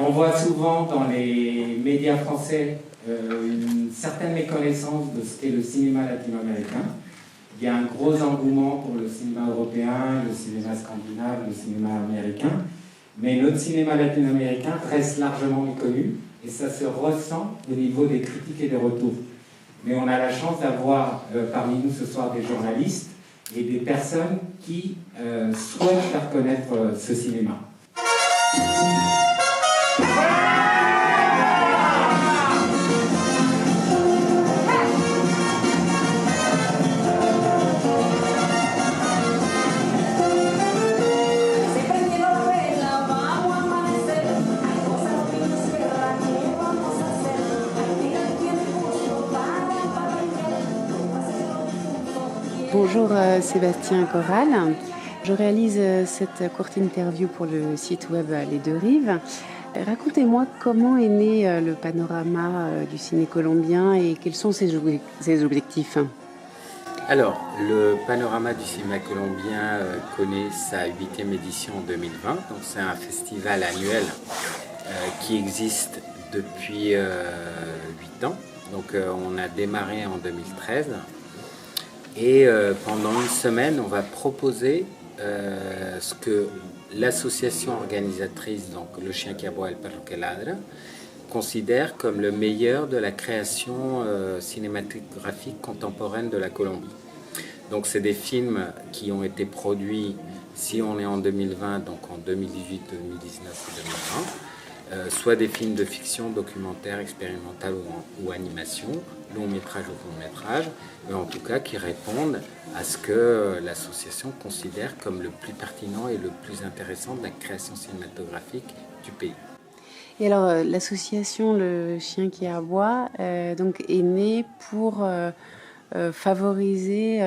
on voit souvent dans les médias français une certaine méconnaissance de ce qu'est le cinéma latino-américain. Il y a un gros engouement pour le cinéma européen, le cinéma scandinave, le cinéma américain. Mais notre cinéma latino-américain reste largement méconnu et ça se ressent au niveau des critiques et des retours. Mais on a la chance d'avoir parmi nous ce soir des journalistes et des personnes qui souhaitent faire connaître ce cinéma. Bonjour Sébastien Corral, je réalise cette courte interview pour le site web Les Deux Rives. Racontez-moi comment est né le panorama du ciné colombien et quels sont ses objectifs. Alors, le panorama du cinéma colombien connaît sa 8e édition en 2020. Donc c'est un festival annuel qui existe depuis 8 ans. Donc on a démarré en 2013. Et pendant une semaine, on va proposer ce que l'association organisatrice, donc Le Chien qui aboie et Le Perro que ladra, considère comme le meilleur de la création cinématographique contemporaine de la Colombie. Donc c'est des films qui ont été produits, si on est en 2020, donc en 2018, 2019 et 2020, soit des films de fiction, documentaire, expérimental ou animation, long métrage ou court métrage, mais en tout cas qui répondent à ce que l'association considère comme le plus pertinent et le plus intéressant de la création cinématographique du pays. Et alors l'association Le Chien qui aboie donc est née pour favoriser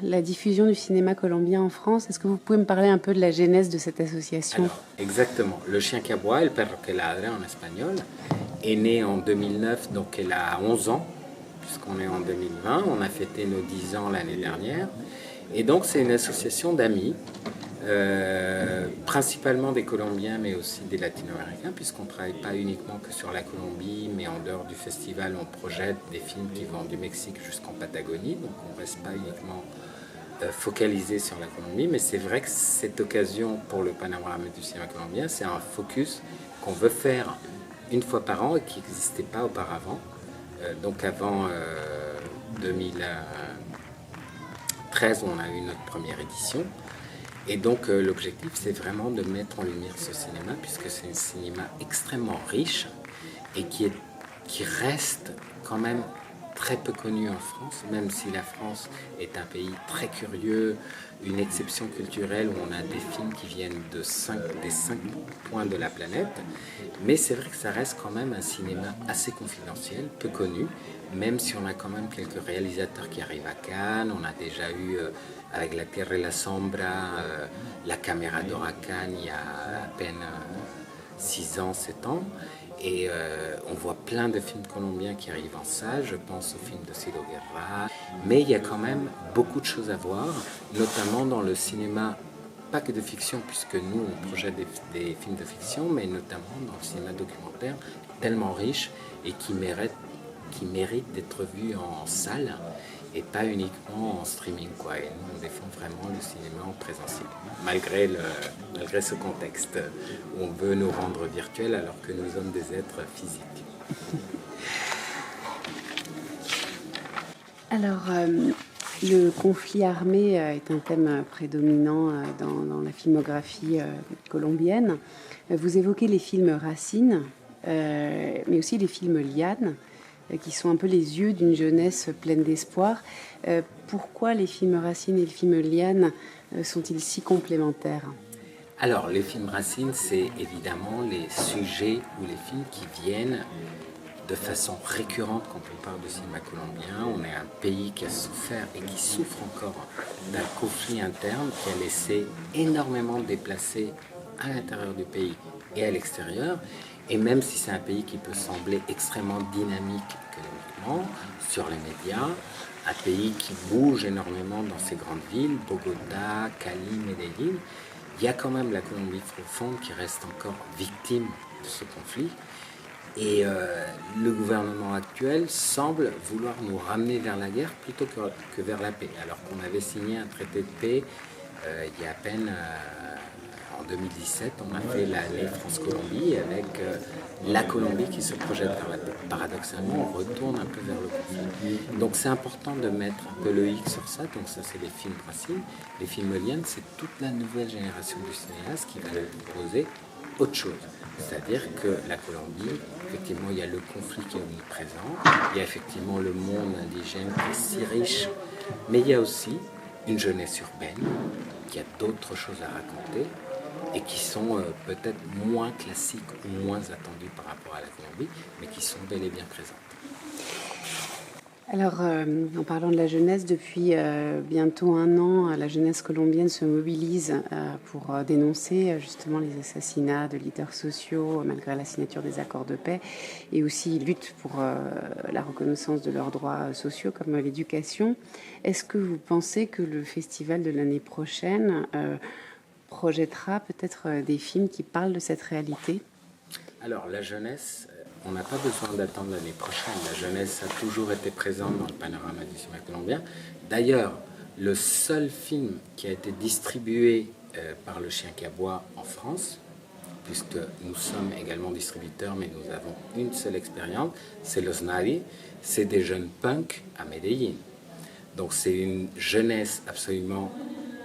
la diffusion du cinéma colombien en France. Est-ce que vous pouvez me parler un peu de la genèse de cette association? Alors, exactement. Le Chien qui aboie, El Perro que ladra en espagnol, est né en 2009, donc elle a 11 ans, puisqu'on est en 2020. On a fêté nos 10 ans l'année dernière. Et donc c'est une association d'amis, principalement des Colombiens, mais aussi des Latino-Américains, puisqu'on ne travaille pas uniquement que sur la Colombie, mais en dehors du festival, on projette des films qui vont du Mexique jusqu'en Patagonie, donc on ne reste pas uniquement focalisé sur la Colombie, mais c'est vrai que cette occasion pour le panorama du cinéma colombien, c'est un focus qu'on veut faire une fois par an et qui n'existait pas auparavant. Donc avant 2013, on a eu notre première édition. Et donc l'objectif, c'est vraiment de mettre en lumière ce cinéma, puisque c'est un cinéma extrêmement riche et qui reste quand même très peu connu en France, même si la France est un pays très curieux, une exception culturelle où on a des films qui viennent des 5 points de la planète. Mais c'est vrai que ça reste quand même un cinéma assez confidentiel, peu connu, même si on a quand même quelques réalisateurs qui arrivent à Cannes. On a déjà eu, avec La Tierra y la Sombra, La Caméra d'Or à Cannes il y a à peine 6 ans, 7 ans. Et on voit plein de films colombiens qui arrivent en salle, je pense au film de Ciro Guerra. Mais il y a quand même beaucoup de choses à voir, notamment dans le cinéma, pas que de fiction, puisque nous on projette des films de fiction, mais notamment dans le cinéma documentaire, tellement riche et qui mérite d'être vu en salle et pas uniquement en streaming, quoi. Et nous, on défend vraiment le cinéma en présentiel, malgré ce contexte où on veut nous rendre virtuels alors que nous sommes des êtres physiques. Alors, le conflit armé est un thème prédominant dans la filmographie colombienne. Vous évoquez les films Racine, mais aussi les films Liane, qui sont un peu les yeux d'une jeunesse pleine d'espoir. Pourquoi les films Racine et les films Liane sont-ils si complémentaires? Alors, les films Racine, c'est évidemment les sujets ou les films qui viennent de façon récurrente quand on parle de cinéma colombien. On est un pays qui a souffert et qui souffre encore d'un conflit interne qui a laissé énormément de déplacés à l'intérieur du pays et à l'extérieur. Et même si c'est un pays qui peut sembler extrêmement dynamique économiquement, sur les médias, un pays qui bouge énormément dans ces grandes villes, Bogota, Cali, Medellín, il y a quand même la Colombie profonde qui reste encore victime de ce conflit. Et le gouvernement actuel semble vouloir nous ramener vers la guerre plutôt que vers la paix, alors qu'on avait signé un traité de paix il y a à peine, en 2017, on a fait l'année France-Colombie avec la Colombie qui se projette vers la paix. Paradoxalement, on retourne un peu vers le conflit. Donc c'est important de mettre un peu le X sur ça, donc ça c'est les films Racine. Les films Liens, c'est toute la nouvelle génération du cinéaste qui va nous proposer autre chose. C'est-à-dire que la Colombie, effectivement, il y a le conflit qui est omniprésent, il y a effectivement le monde indigène qui est si riche, mais il y a aussi une jeunesse urbaine qui a d'autres choses à raconter et qui sont peut-être moins classiques ou moins attendues par rapport à la Colombie, mais qui sont bel et bien présentes. Alors, en parlant de la jeunesse, depuis bientôt 1 an, la jeunesse colombienne se mobilise pour dénoncer justement les assassinats de leaders sociaux malgré la signature des accords de paix, et aussi lutte pour la reconnaissance de leurs droits sociaux comme l'éducation. Est-ce que vous pensez que le festival de l'année prochaine projettera peut-être des films qui parlent de cette réalité ? Alors, la jeunesse, on n'a pas besoin d'attendre l'année prochaine. La jeunesse a toujours été présente dans le panorama du cinéma colombien. D'ailleurs, le seul film qui a été distribué par Le Chien qui aboie en France, puisque nous sommes également distributeurs, mais nous avons une seule expérience, c'est Los Nadie, c'est des jeunes punks à Medellín. Donc c'est une jeunesse absolument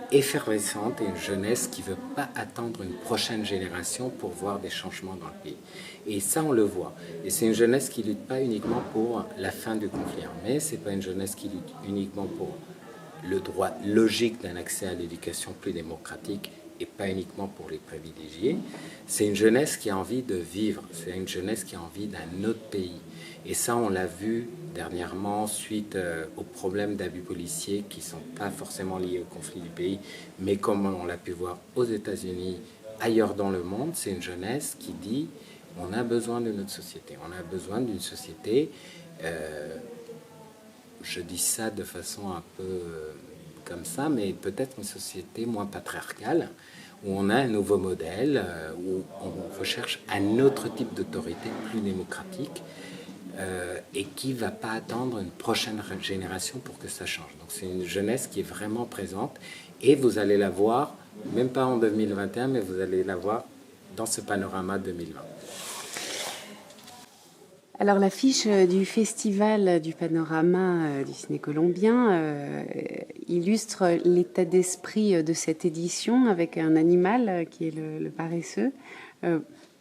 effervescente et une jeunesse qui ne veut pas attendre une prochaine génération pour voir des changements dans le pays. Et ça, on le voit. Et c'est une jeunesse qui ne lutte pas uniquement pour la fin du conflit armé, ce n'est pas une jeunesse qui lutte uniquement pour le droit logique d'un accès à l'éducation plus démocratique et pas uniquement pour les privilégiés. C'est une jeunesse qui a envie de vivre, c'est une jeunesse qui a envie d'un autre pays. Et ça, on l'a vu dernièrement suite aux problèmes d'abus policiers qui ne sont pas forcément liés au conflit du pays, mais comme on l'a pu voir aux États-Unis, ailleurs dans le monde, c'est une jeunesse qui dit on a besoin de notre société, on a besoin d'une société, je dis ça de façon un peu comme ça, mais peut-être une société moins patriarcale, où on a un nouveau modèle, où on recherche un autre type d'autorité plus démocratique, et qui ne va pas attendre une prochaine génération pour que ça change. Donc c'est une jeunesse qui est vraiment présente, et vous allez la voir, même pas en 2021, mais vous allez la voir dans ce panorama 2020. Alors l'affiche du festival du panorama du ciné colombien illustre l'état d'esprit de cette édition avec un animal qui est le paresseux.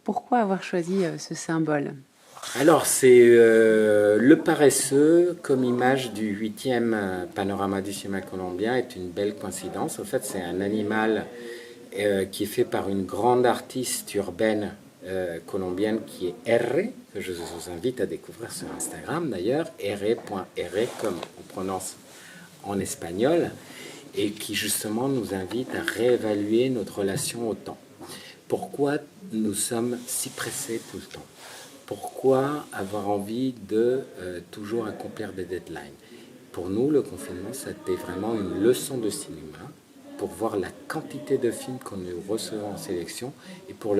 Pourquoi avoir choisi ce symbole ? Alors c'est le paresseux comme image du 8e panorama du cinéma colombien est une belle coïncidence. En fait c'est un animal qui est fait par une grande artiste urbaine colombienne qui est R, que je vous invite à découvrir sur Instagram d'ailleurs, r.r comme on prononce en espagnol, et qui justement nous invite à réévaluer notre relation au temps. Pourquoi nous sommes si pressés tout le temps ? Pourquoi avoir envie de toujours accomplir des deadlines ? Pour nous, le confinement, c'était vraiment une leçon de cinéma pour voir la quantité de films qu'on nous recevons en sélection et pour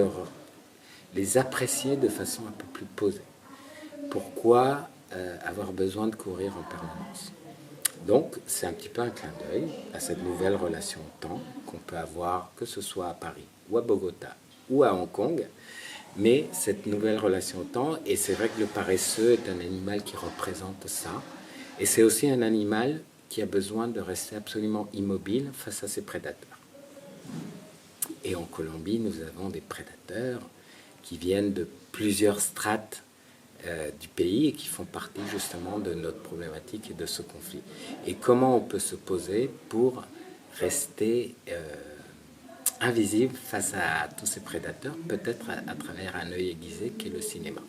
les apprécier de façon un peu plus posée. Pourquoi avoir besoin de courir en permanence ? Donc, c'est un petit peu un clin d'œil à cette nouvelle relation au temps qu'on peut avoir, que ce soit à Paris ou à Bogota ou à Hong Kong, mais cette nouvelle relation au temps, et c'est vrai que le paresseux est un animal qui représente ça, et c'est aussi un animal qui a besoin de rester absolument immobile face à ses prédateurs. Et en Colombie, nous avons des prédateurs qui viennent de plusieurs strates du pays et qui font partie justement de notre problématique et de ce conflit. Et comment on peut se poser pour rester invisible face à tous ces prédateurs, peut-être à travers un œil aiguisé qu'est le cinéma.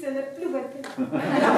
se ne pluvete.